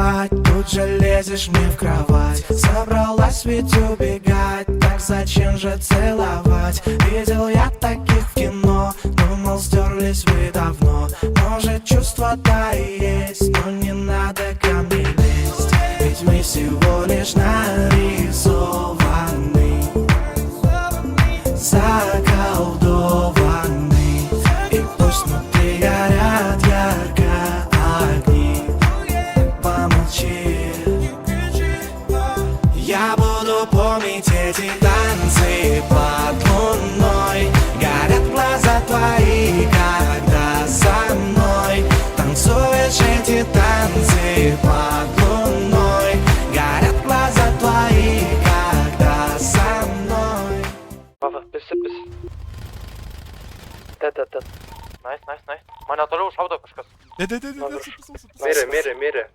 спать, тут же лезешь мне в кровать. Собралась ведь убегать, так зачем же целовать? Видел я таких в кино, думал, стерлись вы давно. Может, чувства-то и есть, но не надо ко мне лезть. Ведь мы всего лишь нарисованы, заколдованы. И пусть внутри горят ярко огни, помолчи. Я буду помнить эти танцы под луной. Горят глаза твои, когда со мной танцуешь эти танцы под луной. Горят глаза твои, когда со мной. Papa, bis. Dead. Nice. Meine hat er los, haut auf, Де. Мере.